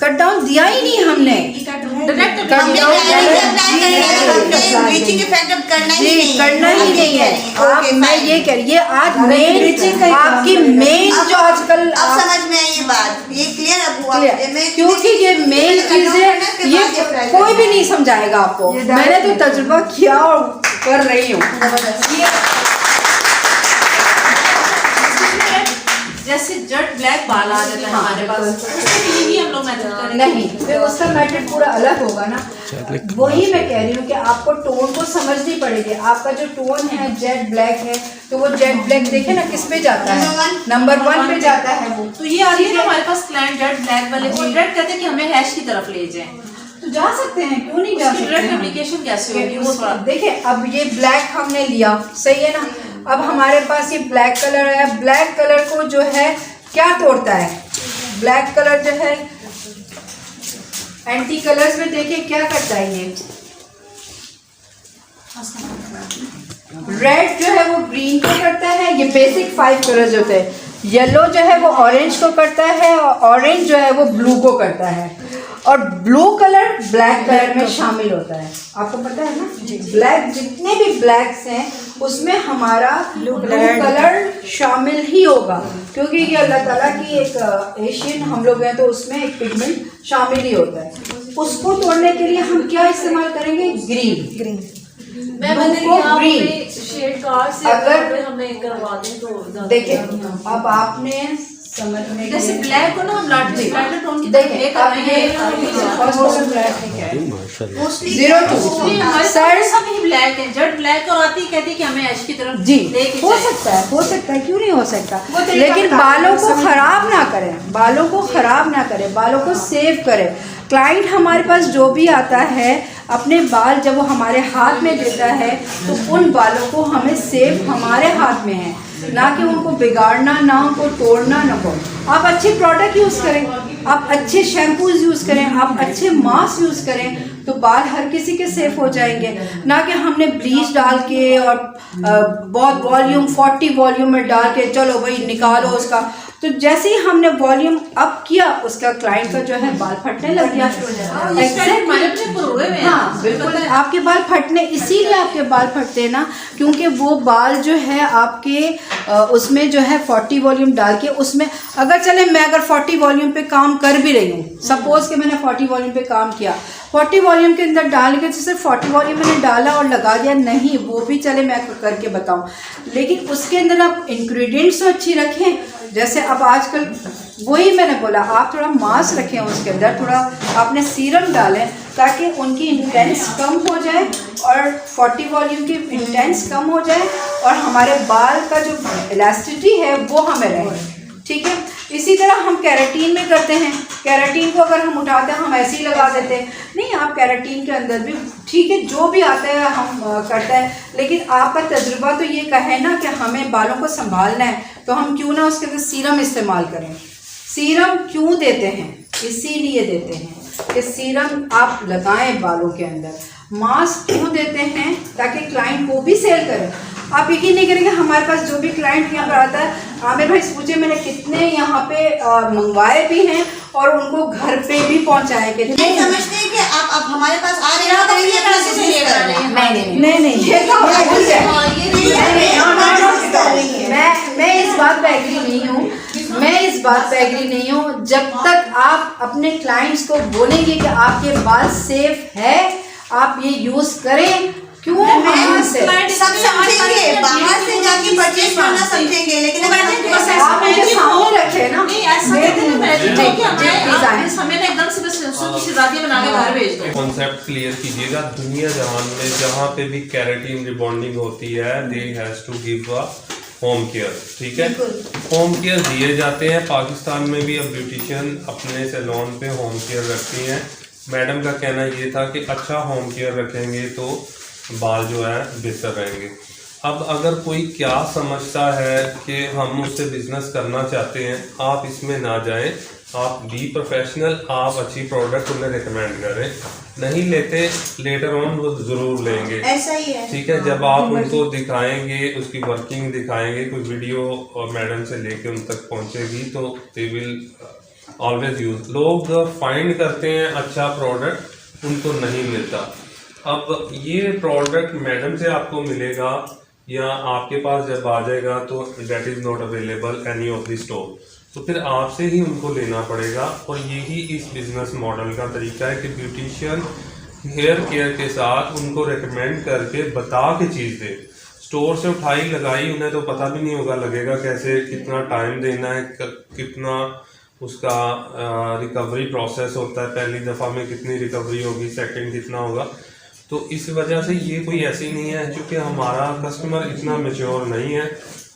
Cut down दिया ही नहीं हमने, ब्लीचिंग इफेक्ट अब करना ही नहीं है। आप मैं ये कह रही है आज मेन आपकी मेन जो आजकल अब समझ में आई ये बात, ये क्लियर अब हुआ, क्योंकि ये मेन चीजें ये कोई भी नहीं समझाएगा आपको। मैंने तो तजुर्बा किया और कर रही हूँ। जैसे जेट ब्लैक बाल आ जाता है हमारे पास, भी हम लोग मेथड करेंगे नहीं, फिर उसका मेथड पूरा अलग होगा ना। वही मैं कह रही हूँ कि आपको टोन को समझनी पड़ेगी। आपका जो टोन है जेट ब्लैक है, तो वो जेट ब्लैक देखे ना किस पे जाता है, नंबर 1 पे जाता है वो। तो ये आती है ना हमारे पास क्लाइंट जेट ब्लैक वाले, वो जेट कहते हैं कि हमें हैश की तरफ ले जाएं, तो जा सकते हैं, क्यों नहीं जा सकते? डायरेक्ट एप्लीकेशन कैसे होगी वो देखिए। अब ये ब्लैक हमने लिया, सही है ना। अब हमारे पास ये ब्लैक कलर है, ब्लैक कलर को जो है क्या तोड़ता है, ब्लैक कलर जो है एंटी कलर्स में देखिए क्या करता है। ये रेड जो है वो ग्रीन को करता है, ये बेसिक 5 कलर्स होते हैं। येलो जो है वो ऑरेंज को करता है, और ऑरेंज जो है वो ब्लू को करता है, और ब्लू कलर ब्लैक कलर में शामिल होता है। आपको पता है ना, ब्लैक जितने भी ब्लैक्स हैं उसमें हमारा ब्लू कलर शामिल ही होगा, क्योंकि ये अल्लाह ताला की एक एशियन हम लोग हैं, तो उसमें एक पिगमेंट शामिल ही होता है। उसको तोड़ने के लिए हम क्या इस्तेमाल करेंगे, ग्रीन। अगर हमें करवा दें तो देखिए, अब आपने समझ में जैसे ब्लैक को ना हम लाइटर टोन की देखिए, अब ये 02 सर सब ही ब्लैक है, जेट ब्लैक और आती कहती कि हमें ऐश की तरफ जी हो सकता है, क्यों नहीं हो सकता। लेकिन बालों को खराब ना करें, बालों को खराब ना करें, बालों को सेव करें। क्लाइंट हमारे पास जो भी आता है, अपने बाल जब वो हमारे हाथ में देता है, तो उन बालों को हमें सेव हमारे हाथ में है, ना कि उनको बिगाड़ना, ना उनको तोड़ना, ना को। आप अच्छे प्रोडक्ट यूज़ करें, आप अच्छे शैम्पूज यूज़ करें, आप अच्छे मास्क यूज़ करें, तो बाल हर किसी के सेफ हो जाएंगे। ना कि हमने ब्लीच डाल के और बहुत वॉल्यूम 40 वॉल्यूम में डाल के चलो भाई निकालो उसका, तो जैसे ही हमने वॉल्यूम अप किया उसका क्लाइंट का जो है बाल फटने लग गया। हाँ बिल्कुल, आपके बाल फटने इसीलिए आपके बाल फटते हैं ना, क्योंकि वो बाल जो है आपके उसमें जो है 40 वॉल्यूम डाल के, उसमें अगर चले मैं अगर 40 वॉल्यूम पे काम कर भी रही हूँ, सपोज कि मैंने 40 वॉल्यूम पे काम किया, 40 वॉल्यूम के अंदर डाल के सिर्फ 40 वॉल्यूम मैंने डाला और लगा दिया, नहीं वो भी चले मैं करके बताऊँ, लेकिन उसके अंदर आप इंग्रेडिएंट्स तो अच्छी रखें। जैसे अब आजकल वही मैंने बोला, आप थोड़ा मास्क रखें, उसके अंदर थोड़ा आपने सीरम डालें ताकि उनकी इंटेंस कम हो जाए और 40 वॉल्यूम की इंटेंस कम हो जाए, और हमारे बाल का जो इलास्टिसिटी है वो हमें रहे। ठीक है, इसी तरह हम कैराटीन में करते हैं। कैराटीन को अगर हम उठाते हैं, हम ऐसे ही लगा देते हैं, नहीं आप कैराटीन के अंदर भी ठीक है, जो भी आता है हम करते हैं, लेकिन आपका तजुर्बा तो ये कहे ना कि हमें बालों को संभालना है, तो हम क्यों ना उसके अंदर सीरम इस्तेमाल करें। सीरम क्यों देते हैं, इसीलिए देते हैं कि सीरम आप लगाएं बालों के अंदर। मास्क क्यों देते हैं, ताकि क्लाइंट को भी सेल करें। आप यकीन नहीं करेंगे, हमारे पास जो भी क्लाइंट यहाँ पर आता है, आमिर भाई पूछे मैंने कितने यहाँ पे मंगवाए भी हैं और उनको घर पे भी पहुँचाए के। नहीं समझते हैं कि आप हमारे पास आ रहे हैं, मैं इस बात पे एग्री नहीं हूँ। जब तक आप अपने क्लाइंट्स को बोलेंगे कि आपके बाल सेफ है, आप ये यूज करें, क्यों सब समझेंगे, बाहर से जाके परचेज करना समझेंगे, लेकिन आप मुझे सामने रखे ना, कॉन्सेप्ट क्लियर कीजिएगा। दुनिया जहान में जहाँ पे भी कैराटीन रिबॉन्डिंग होती है, they has to give a home care. ठीक है, होम केयर दिए जाते हैं। पाकिस्तान में भी अब ब्यूटिशियन अपने सैलून पे होम केयर रखती हैं। मैडम का कहना ये था कि अच्छा होम केयर रखेंगे तो बाल जो है बेहतर रहेंगे। अब अगर कोई क्या समझता है कि हम उससे बिजनेस करना चाहते हैं, आप इसमें ना जाएं। आप बी प्रोफेशनल, आप अच्छी प्रोडक्ट उन्हें रिकमेंड करें। नहीं लेते, लेटर ऑन वो जरूर लेंगे, ऐसा ही है। ठीक है, जब आप उनको दिखाएंगे, उसकी वर्किंग दिखाएंगे, कोई वीडियो और मैडम से लेके उन तक पहुंचेगी, तो दे विल ऑलवेज यूज। लोग फाइंड करते हैं अच्छा प्रोडक्ट, उनको नहीं मिलता। अब ये प्रोडक्ट मैडम से आपको मिलेगा या आपके पास जब आ जाएगा तो that is not available any of the store, तो फिर आपसे ही उनको लेना पड़ेगा। और यही इस बिजनेस मॉडल का तरीका है कि ब्यूटिशियन हेयर केयर के साथ उनको रेकमेंड करके बता के चीज़ दे। स्टोर से उठाई लगाई उन्हें तो पता भी नहीं होगा, लगेगा कैसे, कितना टाइम देना है, कितना उसका रिकवरी प्रोसेस होता है, पहली दफ़ा में कितनी रिकवरी होगी, सेकंड कितना होगा। तो इस वजह से ये कोई ऐसी नहीं है, क्योंकि हमारा कस्टमर इतना मैच्योर नहीं है,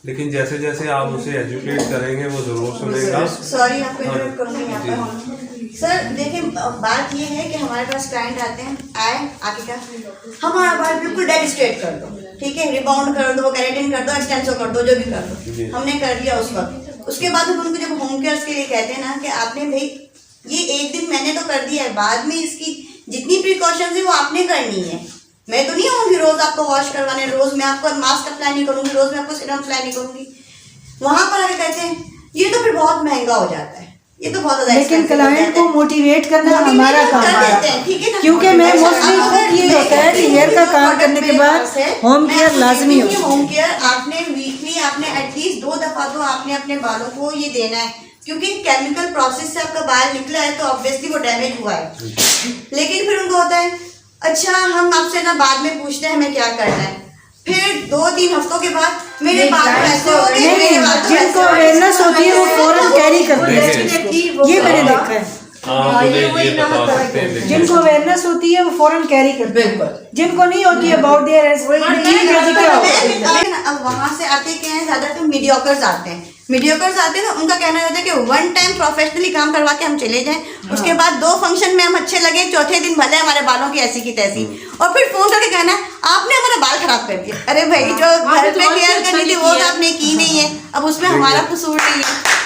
लेकिन जैसे जैसे आप उसे एजुकेट करेंगे वो ज़रूर सुनेगा। सॉरी आपको इंटरप्ट करूँगी यहाँ पर। सर देखिए, बात ये है कि हमारे पास क्लाइंट आते हैं, आके क्या, हमारा बाल बिल्कुल डेड स्ट्रेट कर दो, ठीक है, रिबाउंड कर दो, केराटिन कर दो, एक्सटेंसो कर दो, जो भी कर दो। हमने कर दिया उस वक्त। उसके बाद हम उनको जब होम केयर्स के लिए कहते हैं ना कि आपने भाई ये एक दिन मैंने तो कर दिया है, बाद में इसकी जितनी प्रिकॉशंस है वो आपने करनी है। मैं तो नहीं आऊँगी रोज आपको वॉश करवाने, रोज मैं आपको मास्क अप्लाई नहीं करूँगी, रोज मैं आपको सीरम अप्लाई नहीं करूँगी। वहाँ पर आगे कहते हैं ये तो फिर बहुत महंगा हो जाता है, ये तो बहुत ज्यादा। लेकिन क्लाइंट को मोटिवेट करना हमारा काम है, क्योंकि मैं मोस्टली खुद ये होता है कि हेयर का काम करने के बाद होम केयर लाजमी होती है। होम केयर आपने वीकली, आपने एटलीस्ट 2 दफा तो आपने अपने बालों को ये देना है, क्योंकि केमिकल प्रोसेस से आपका बाल निकला है तो ऑब्वियसली वो डैमेज हुआ है। लेकिन फिर उनको होता है अच्छा हम आपसे ना बाद में पूछते हैं हमें क्या करना है, फिर 2-3 हफ्तों के बाद मेरे बाल ऐसे हो गए, मेरे बाल तो जिनको अवेयरनेस होती है वो फौरन कैरी करते हैं, ये मैंने देखा है। आप उन्हें ये बता सकते हैं, जिनको अवेयरनेस होती है वो फौरन कैरी करते हैं, जिनको नहीं होती है अबाउट देयर अब वहाँ से आते क्या है, ज्यादातर मीडियोकर्स आते हैं। मीडियोकर्स आते हैं तो उनका कहना होता है कि 1 टाइम प्रोफेशनली काम करवा के हम चले जाएं, उसके बाद 2 फंक्शन में हम अच्छे लगे, चौथे दिन भले हमारे बालों की ऐसी की तैसी, और फिर फोन करके कहना आपने हमारा बाल खराब कर दिया। अरे भाई जो घर पे केयर करनी थी वो तो आपने की नहीं है, अब उसमें हमारा कसूर नहीं है।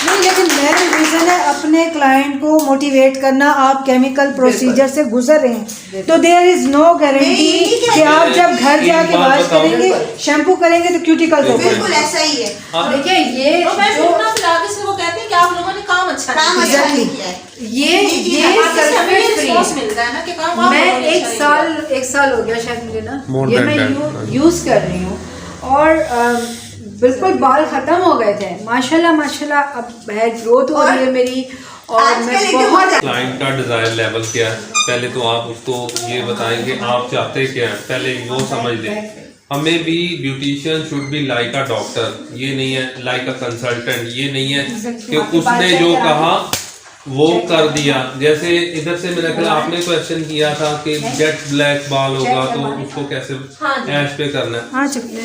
नहीं, लेकिन मेरा रीजन है अपने क्लाइंट को मोटिवेट करना। आप केमिकल प्रोसीजर से गुजर रहे हैं तो देयर इज नो गारंटी कि आप जब घर जाके वॉश करेंगे, शैम्पू करेंगे तो क्यूटिकल हो बिल्कुल ऐसा ही है। देखिए ये तो मैं सुनना फिर आगे से वो कहते हैं कि आप लोगों ने काम अच्छा नहीं किया है। ये सल्फेट फ्री मिलता है ना कि काम आप मैं लोगों ने एक साल हो गया शायद मुझे ना, More ये than मैं that. यूज कर रही हूँ और बिल्कुल बाल खत्म हो गए थे माशाल्लाह। अब हेयर ग्रोथ हो रही है मेरी, और मैं बहुत क्लाइंट का डिजायर लेवल क्या है, पहले तो आप उसको ये बताएंगे आप चाहते क्या है, पहले वो समझ लें। हमें भी beautician should be like a doctor, ये नहीं है लाइक अ कंसल्टेंट, ये नहीं है कि उसने जो कहा वो कर दिया। जैसे इधर से मेरा ख्याल आपने क्वेश्चन किया था कि जेट ब्लैक बाल होगा तो उसको कैसे ऐश पे करना है।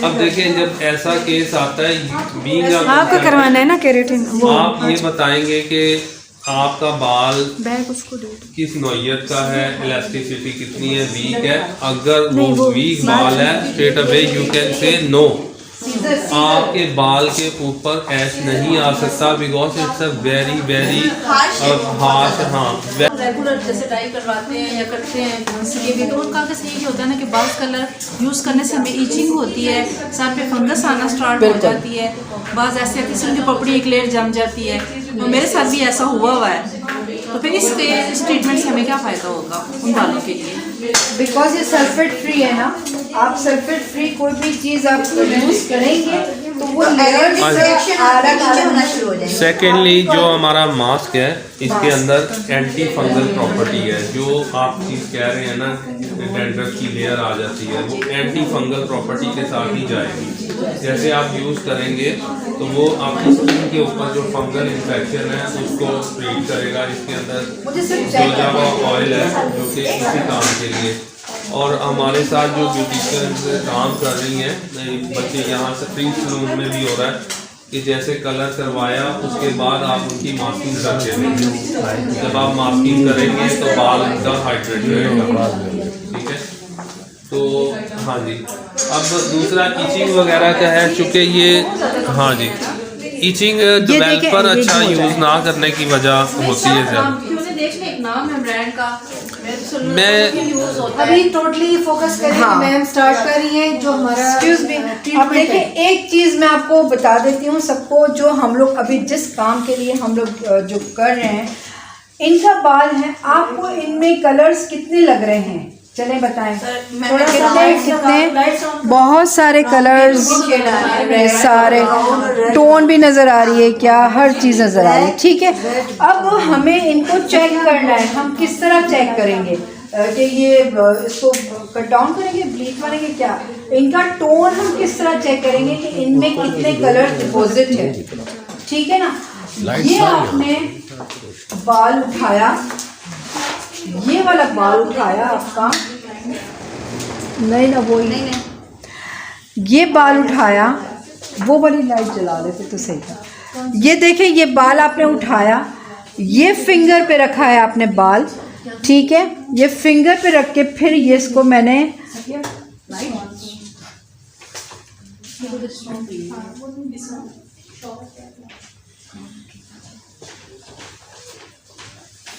अब देखिए जब ऐसा केस आता है, बीइंग आपको करवाना है ना केराटिन, आप ये बताएंगे कि आपका बाल बैग उसको दे दो। किस नौयत का है, इलास्टिसिटी कितनी है, वीक है। अगर वो वीक बाल है straight away you can say no, आपके बाल के ऊपर ऐश नहीं आ सकता, because it's a very very harsh. हाँ, रेगुलर जैसे डाई करवाते हैं या करते हैं इसलिए भी, तो उनका कैसे ये होता है ना कि बाल कलर यूज़ करने से हमें ईचिंग होती है, सर पे फंगस आना स्टार्ट हो जाती है, बाल ऐसे आती है उनकी पपड़ी एक लेयर जम जाती है। तो मेरे साथ भी ऐसा हुआ है, तो फिर इस ट्रीटमेंट से हमें क्या फ़ायदा होगा उन बालों के लिए? बिकॉज ये सल्फेट फ्री है ना, आप सल्फेट फ्री कोई भी चीज़ आप यूज करेंगे तो वो लेयर्स होना शुरू हो जाएगा। सेकेंडली जो हमारा मास्क है इसके अंदर एंटी फंगल प्रॉपर्टी है। जो आप चीज़ कह रहे हैं ना डैंड्रफ की लेयर आ जाती है, वो एंटी फंगल प्रॉपर्टी के साथ ही जाएगी। जैसे आप यूज़ करेंगे तो वो आपकी स्किन के ऊपर जो फंगल इन्फेक्शन है उसको ट्रीट करेगा। इसके अंदर जोजाबा ऑयल है जो कि इसी काम के लिए, और हमारे साथ जो ब्यूटिशियन काम कर रही हैं बच्चे यहाँ से फ्री सलून में भी हो रहा है कि जैसे कलर करवाया उसके बाद आप उनकी मास्किंग करते रहेंगे। जब आप मास्किंग करेंगे तो बाल उनका हाइड्रेट रहेगा, ठीक है। तो हाँ जी, अब दूसरा ईचिंग वगैरह का है, चूँकि ये हाँ जी ईचिंग डेवलपर अच्छा यूज़ ना करने की वजह होती है ज़्यादा। देख लें, एक नाम है ब्रांड का, मैं यूज होता है। अभी टोटली फोकस करें हाँ। मैम स्टार्ट कर रही हैं जो हमारा एक्सक्यूज मी, अब ट्रीटमेंट देखिए है। एक चीज मैं आपको बता देती हूँ सबको, जो हम लोग अभी जिस काम के लिए हम लोग जो कर रहे हैं, इनका बाल है, आपको इनमें कलर्स कितने लग रहे हैं, चले बताएं थोड़ा कितने बहुत सारे कलर्स, सारे टोन भी नज़र आ रही है क्या, हर चीज़ नज़र आ रही है, ठीक है। अब हमें इनको चेक करना है, हम किस तरह चेक करेंगे कि ये इसको कट डाउन करेंगे, ब्लीच मारेंगे, क्या इनका टोन हम किस तरह चेक करेंगे कि इनमें कितने कलर डिपॉजिट है, ठीक है ना। ये आपने बाल उठाया, ये वाला बाल उठाया आपका, नहीं ना वो नहीं, ये बाल उठाया, वो वाली लाइट जला देते तो सही था। ये देखें, ये बाल आपने उठाया, ये फिंगर पे रखा है आपने बाल, ठीक है, ये फिंगर पे रख के फिर ये इसको मैंने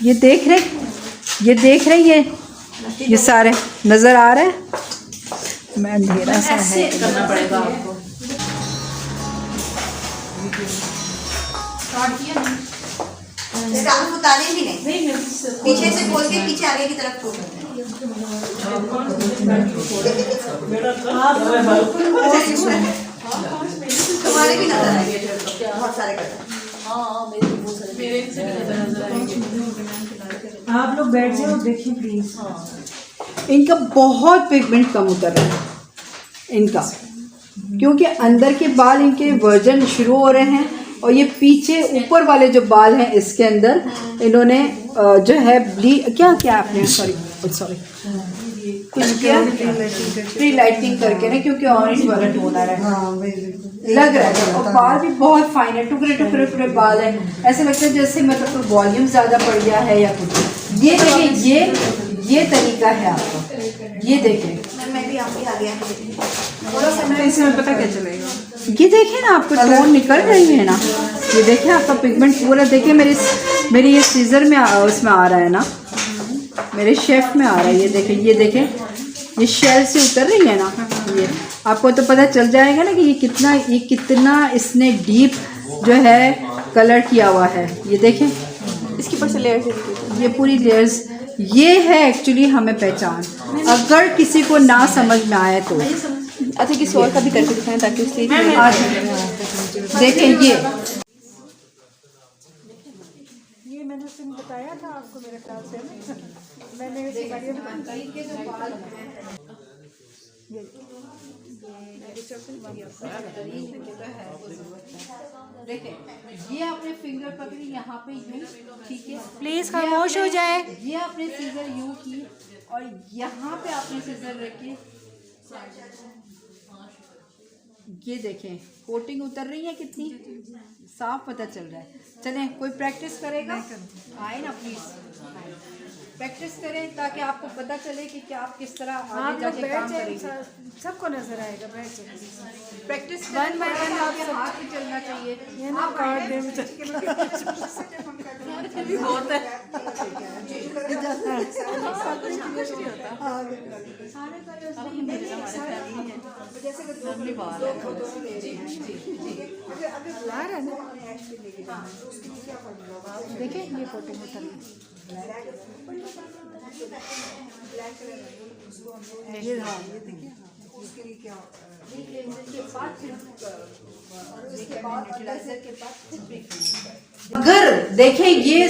ये देख रहे ये सारे नज़र आ रहे हैं, मैं अंधेरा सा ऐसे है, करना पड़ेगा आपको। स्टार्ट किया ना? इसका आप उतारे भी नहीं, नहीं, मैं पीछे से खोल के पीछे आगे की तरफ खोल देते हैं। तुम्हारे भी नजर आएंगे बहुत सारे कलर। मेरे से भी नजर आएंगे। आप लोग बैठ जाओ, देखिए प्लीज। इनका बहुत पिगमेंट कम उतर रहा है इनका, क्योंकि अंदर के बाल इनके वर्जन शुरू हो रहे हैं, और ये पीछे ऊपर वाले जो बाल हैं इसके अंदर इन्होंने जो है क्या आपने सॉरी कुछ किया प्री लाइटिंग करके ना, क्योंकि ऑरेंज वाला टोन आ रहा है, लग रहा है, और बाल भी बहुत फाइन है, टुकड़े टुकड़े टुकड़े बाल है, ऐसे लगता है जैसे मतलब कोई वॉल्यूम ज़्यादा पड़ गया है या कुछ। ये देखिए, ये तरीका है आपका, ये देखें, मैं भी आपकी आगे थोड़ा सा इसमें पता क्या चलेगा, ये देखें ना आपको टोन निकल रही है ना, ये देखें आपका पिगमेंट पूरा, देखिए मेरी ये सीजर में उसमें आ रहा है ना, मेरे शेफ में आ रहा है, ये देखें ये शेल से उतर रही है ना, ये आपको तो पता चल जाएगा ना कि ये कितना इसने डीप जो है कलर किया हुआ है। ये देखें इसके ऊपर से लेयर्स, ये पूरी लेयर्स, ये है एक्चुअली हमें पहचान। अगर किसी को ना समझ में आए तो अच्छा किसी और का भी करके दिखाएं ताकि उससे देखें, ये मैंने उसने बताया था आपको, मेरे ख्याल से मैंने देखें, ये आपने फिंगर पकड़ी यहाँ पे यूं, ठीक है, प्लीज खामोश हो जाए। ये आपने सीजर यूं की, और यहाँ पे आपने सीजर रखी, ये देखें कोटिंग उतर रही है कितनी साफ पता चल रहा है। चलें, कोई प्रैक्टिस करेगा, आए ना प्लीज प्रैक्टिस करें ताकि आपको पता चले कि क्या आप किस तरह आगे आप लोग जाके बैठ काम जाए, करेंगे। सबको नजर आएगा, बैठ जाए। प्रैक्टिस One by one आपके हाथ में चलना चाहिए। ये ना कार्ड दे मुझे। भी बहुत है। आ रहा है ना, देखिए ये फोटो में उतर ये, हाँ ये देखिए, उसके लिए क्या अगर देखें ये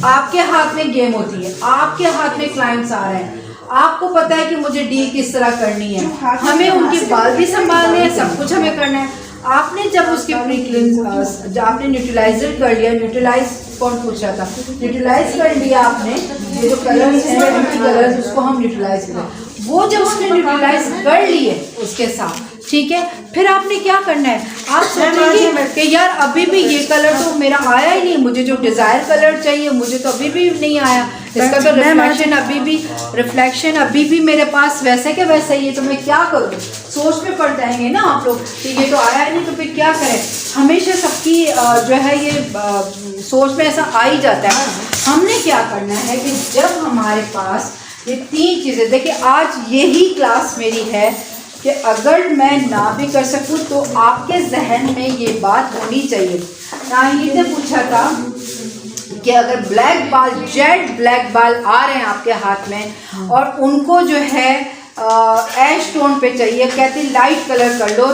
आपके हाथ में गेम होती है, आपके हाथ में क्लाइंट्स आ रहे हैं, आपको पता है कि मुझे डील किस तरह करनी है, हमें उनके बाल भी संभालने हैं, सब कुछ हमें करना है। आपने जब उसके जब आपने न्यूट्रलाइजर कर लिया, न्यूट्रलाइज कौन पूछ रहा था, न्यूट्रलाइज कर लिया आपने, ये जो कलर्स हैं कलर्स उसको हम न्यूट्रलाइज करें, वो जब उसने न्यूट्रलाइज कर लिए उसके साथ, ठीक है, फिर आपने क्या करना है, आप सोचेंगे कि यार अभी भी ये कलर तो मेरा आया ही नहीं, मुझे जो डिज़ायर कलर चाहिए मुझे तो अभी भी नहीं आया, इसका तो रिफ्लेक्शन अभी भी मेरे पास वैसे के वैसे ही है, तो मैं क्या करूँ, सोच में पड़ जाएंगे ना आप लोग कि ये तो आया नहीं, तो फिर क्या करें। हमेशा सबकी जो है ये सोच में ऐसा आ ही जाता है। हमने क्या करना है कि जब हमारे पास ये 3 चीज़ें, देखिए आज यही क्लास मेरी है कि अगर मैं ना भी कर सकूं तो आपके जहन में ये बात होनी चाहिए। नाहिद ने पूछा था कि अगर ब्लैक बाल, जेड ब्लैक बाल आ रहे हैं आपके हाथ में और उनको जो है ऐश टोन पे चाहिए, कहते लाइट कलर कर लो,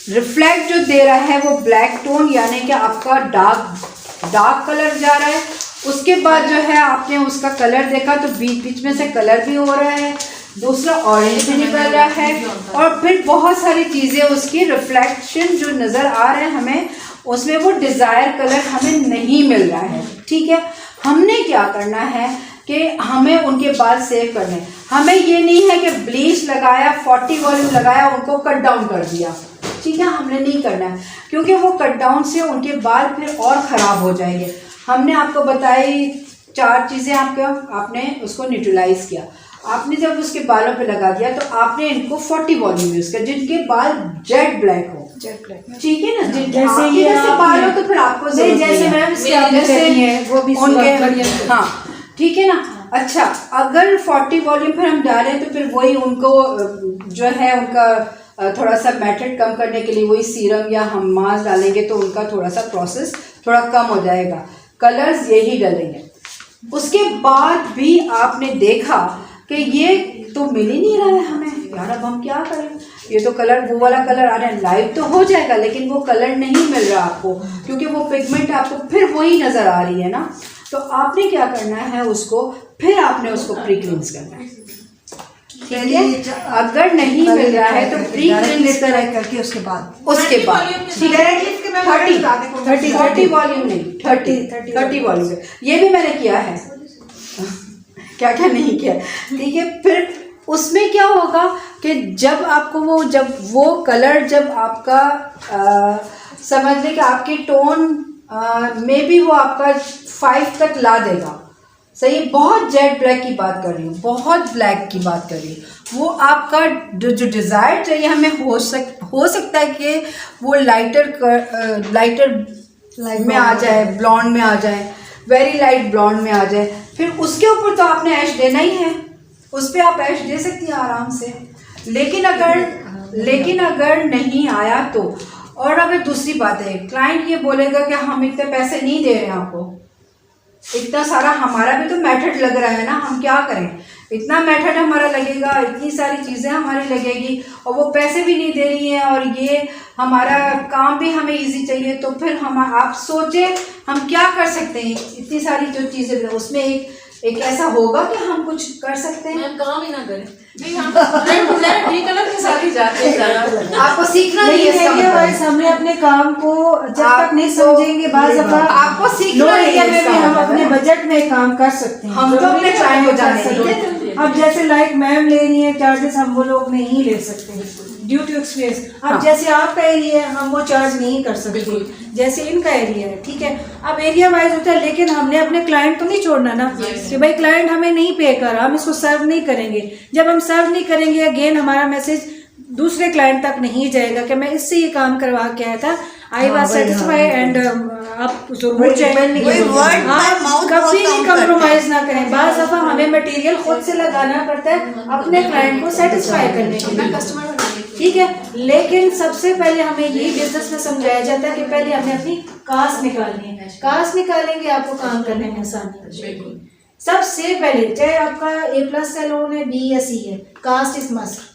रिफ्लेक्ट जो दे रहा है वो ब्लैक टोन यानी कि आपका डार्क कलर जा रहा है। उसके बाद जो है आपने उसका कलर देखा तो बीच बीच में से कलर भी हो रहा है, दूसरा ऑरेंज भी निकल रहा है, और फिर बहुत सारी चीज़ें उसकी रिफ्लेक्शन जो नज़र आ रहे हैं हमें, उसमें वो डिज़ायर कलर हमें नहीं मिल रहा है। ठीक है, हमने क्या करना है कि हमें उनके बाल सेव करने हैं। हमें ये नहीं है कि ब्लीच लगाया, 40 वॉल्यूम लगाया, उनको कट डाउन कर दिया। ठीक है, हमने नहीं करना है क्योंकि वो कट डाउन से उनके बाल फिर और ख़राब हो जाएंगे। हमने आपको बताई 4 चीज़ें, आपने उसको न्यूट्रलाइज किया। आपने जब उसके बालों पे लगा दिया तो आपने इनको 40 वॉल्यूम यूज़ किया, जिनके बाल जेट ब्लैक हो, जेट ब्लैक, ठीक है ना, जैसे ये जैसे बाल हो तो फिर आपको जैसे मैम वो भी उनके, हाँ ठीक है ना। अच्छा, अगर 40 वॉल्यूम फिर हम डालें तो फिर वही उनको जो है उनका थोड़ा सा मैटर कम करने के लिए वही सीरम या हम मास्क डालेंगे तो उनका थोड़ा सा प्रोसेस थोड़ा कम हो जाएगा, कलर्स यही डलेंगे। उसके बाद भी आपने देखा कि ये तो मिल ही नहीं रहा है हमें, यार अब हम क्या करें, ये तो कलर वो वाला कलर आ रहा है, लाइट तो हो जाएगा लेकिन वो कलर नहीं मिल रहा आपको क्योंकि वो पिगमेंट आपको फिर वही नज़र आ रही है ना। तो आपने क्या करना है, उसको फिर आपने उसको प्री क्लींस करना है। ठीक है, अगर नहीं मिल रहा है तो प्री क्लींस करके उसके बाद 30 वॉल्यूम नहीं, 30 वॉल्यूम, ये भी मैंने किया है, क्या क्या नहीं किया। ठीक है, फिर उसमें क्या होगा कि जब आपको वो कलर जब आपका समझ लें कि आपकी टोन में भी वो आपका 5 तक ला देगा, सही, बहुत जेट ब्लैक की बात कर रही हूँ, बहुत ब्लैक की बात कर रही हूँ, वो आपका जो डिज़ायर चाहिए हमें हो सकता है कि वो लाइटर में आ जाए, ब्लॉन्ड में आ जाए, वेरी लाइट ब्लॉन्ड में आ जाए। फिर उसके ऊपर तो आपने ऐश देना ही है, उस पर आप ऐश दे सकती हैं आराम से। लेकिन अगर नहीं आया तो, और अगर दूसरी बात है क्लाइंट ये बोलेगा कि हम इतने पैसे नहीं दे रहे हैं आपको, इतना सारा हमारा भी तो मेथड लग रहा है ना, हम क्या करें, इतना मेथड हमारा लगेगा, इतनी सारी चीज़ें हमारी लगेगी और वो पैसे भी नहीं दे रही हैं और ये हमारा काम भी हमें इजी चाहिए, तो फिर आप सोचें हम क्या कर सकते हैं। इतनी सारी जो चीज़ें उसमें एक ऐसा होगा कि हम कुछ कर सकते हैं, काम ही ना करें, कलर के साथ ही जाते हैं। आपको सीखना नहीं है इसका मतलब। हमने अपने काम को जब तक नहीं समझेंगे, बाज़ आपको सीखना नहीं है में भी हम अपने बजट में काम कर सकते हैं, हम तो अपने क्लाइंट को जाने देंगे। अब जैसे लाइक मैम ले रही है चार्जेस, हम वो लोग नहीं ले सकते ड्यू टू एक्सपीरियंस। अब जैसे आपका एरिया है हम वो चार्ज नहीं कर सकते जैसे इनका एरिया है, ठीक है। अब एरिया वाइज होता है, लेकिन हमने अपने क्लाइंट को नहीं छोड़ना ना कि भाई क्लाइंट हमें नहीं पे कर रहा, हम इसको सर्व नहीं करेंगे। जब हम सर्व नहीं करेंगे, अगेन हमारा मैसेज दूसरे क्लाइंट तक नहीं जाएगा कि मैं इससे ये काम करवा के आया था, आई वाज सेटिस्फाइड, एंड आप जरूर आप कभी भी कम्प्रोमाइज ना करें। बाज़ दफ़ा हमें मटेरियल खुद से लगाना पड़ता है अपने क्लाइंट को सेटिस्फाई करने के लिए, कस्टमर, ठीक है। लेकिन सबसे पहले हमें यही बिजनेस में समझाया जाता है कि पहले हमें अपनी कास्ट निकालनी है, कास्ट निकालेंगे आपको काम करने में आसानी है। सबसे पहले चाहे आपका A+ सैलून है, B या C है, कास्ट इज मस्ट।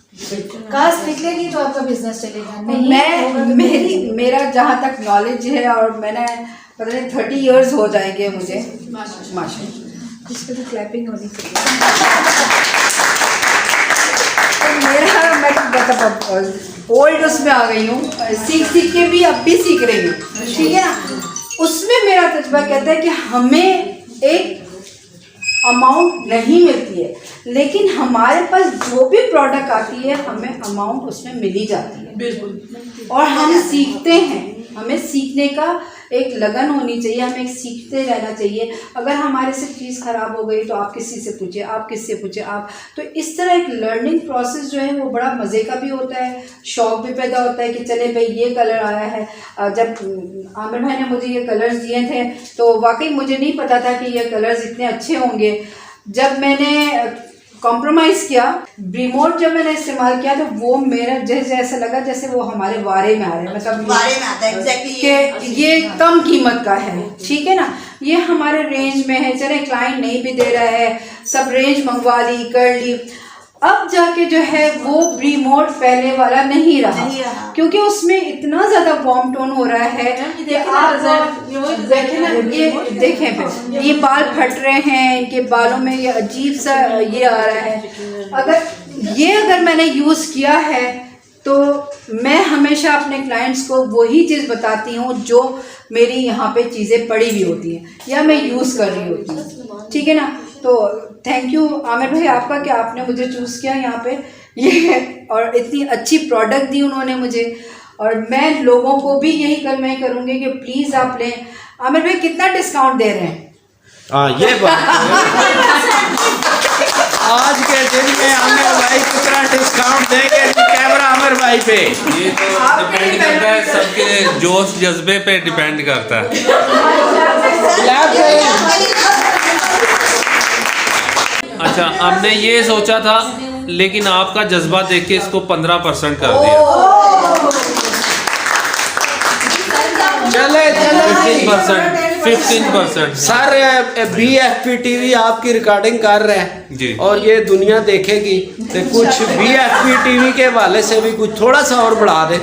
कास्ट निकलेगी तो आपका बिजनेस चलेगा, नहीं मेरा जहाँ तक नॉलेज है और मैंने पता नहीं 30 इयर्स हो जाएंगे मुझे, माशाल्लाह, इस पर तो क्लैपिंग होनी चाहिए। मेरा मैं मतलब ओल्ड उसमें आ गई हूँ, सीख के भी अब भी सीख रही हूँ, ठीक है ना। उसमें मेरा तजुर्बा कहता है कि हमें एक अमाउंट नहीं मिलती है, लेकिन हमारे पास जो भी प्रोडक्ट आती है हमें अमाउंट उसमें मिल ही जाती है, बिल्कुल। और हम सीखते हैं, हमें सीखने का एक लगन होनी चाहिए, हमें एक सीखते रहना चाहिए। अगर हमारे से चीज़ ख़राब हो गई तो आप किसी से पूछे, आप किससे पूछे आप, तो इस तरह एक लर्निंग प्रोसेस जो है वो बड़ा मज़े का भी होता है, शौक़ भी पैदा होता है कि चले भाई ये कलर आया है। जब आमिर भाई ने मुझे ये कलर्स दिए थे तो वाकई मुझे नहीं पता था कि ये कलर्स इतने अच्छे होंगे। जब मैंने कॉम्प्रोमाइज़ किया, रिमोट जब मैंने इस्तेमाल किया तो वो मेरा जैसे ऐसा लगा जैसे वो हमारे वारे में आ रहे हैं, मतलब बारे में आता है एग्जैक्टली कि ये कम कीमत का है, ठीक है ना, ये हमारे रेंज में है। चले क्लाइंट नहीं भी दे रहा है, सब रेंज मंगवा ली कर ली, अब जाके जो है वो रिमोट पहले वाला नहीं रहा, क्योंकि उसमें इतना ज़्यादा वार्म टोन हो रहा है कि आप देखें ना, ये देखें पे ये बाल फट रहे हैं, इनके बालों में ये अजीब सा ये आ रहा है। अगर मैंने यूज़ किया है तो मैं हमेशा अपने क्लाइंट्स को वही चीज़ बताती हूँ जो मेरी यहाँ पे चीज़ें पड़ी हुई होती हैं या मैं यूज़ कर रही होती हूँ, ठीक है ना। तो थैंक यू आमिर भाई आपका कि आपने मुझे चूज़ किया यहाँ पे ये, और इतनी अच्छी प्रोडक्ट दी उन्होंने मुझे, और मैं लोगों को भी यही मैं करूँगी कि प्लीज़ आप लें। आमिर भाई कितना डिस्काउंट दे रहे हैं? हाँ ये बात आज के दिन में आमिर भाई कितना डिस्काउंट देंगे कैमरा आमिर भाई पे, ये तो डिपेंड करता है, सबके जोश जज्बे पे डिपेंड करता है। अच्छा, हमने ये सोचा था लेकिन आपका जज्बा देख के इसको 15% कर दिया। चले 15%। सर BFP TV आपकी रिकॉर्डिंग कर रहे हैं जी, और ये दुनिया देखेगी तो कुछ BFP TV के वाले से भी कुछ थोड़ा सा और बढ़ा दे,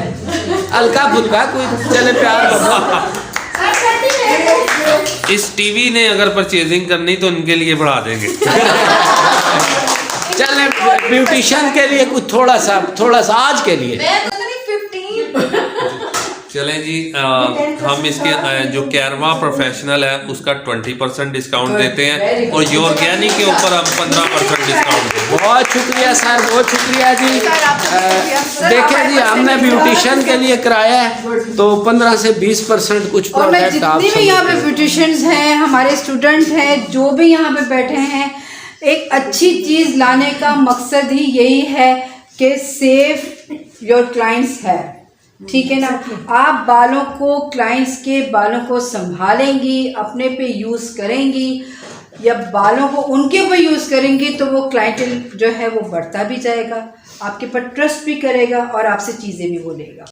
हल्का फुल्का कोई चले प्यार करना। इस टीवी ने अगर परचेजिंग करनी तो उनके लिए बढ़ा देंगे। चले ब्यूटिशियन के लिए कुछ थोड़ा सा आज के लिए चलें जी, हम इसके जो कैरवा प्रोफेशनल है उसका 20% डिस्काउंट देते हैं और योरगैनिक के ऊपर हम 15% डिस्काउंट देते हैं। बहुत शुक्रिया सर, बहुत शुक्रिया जी। देखिए जी, हमने ब्यूटिशियन के लिए कराया है तो 15 से 20% कुछ और मैं प्रोडक्ट आप जितने भी यहाँ पे ब्यूटिशियंस हैं, हमारे स्टूडेंट हैं, जो भी यहाँ पे बैठे हैं, एक अच्छी चीज़ लाने का मकसद ही यही है कि सेव योर क्लाइंट्स है, ठीक है ना। आप बालों को, क्लाइंट्स के बालों को संभालेंगी, अपने पे यूज़ करेंगी या बालों को उनके ऊपर यूज़ करेंगी तो वो क्लाइंटल जो है वो बढ़ता भी जाएगा, आपके पर ट्रस्ट भी करेगा और आपसे चीज़ें भी बोलेगा।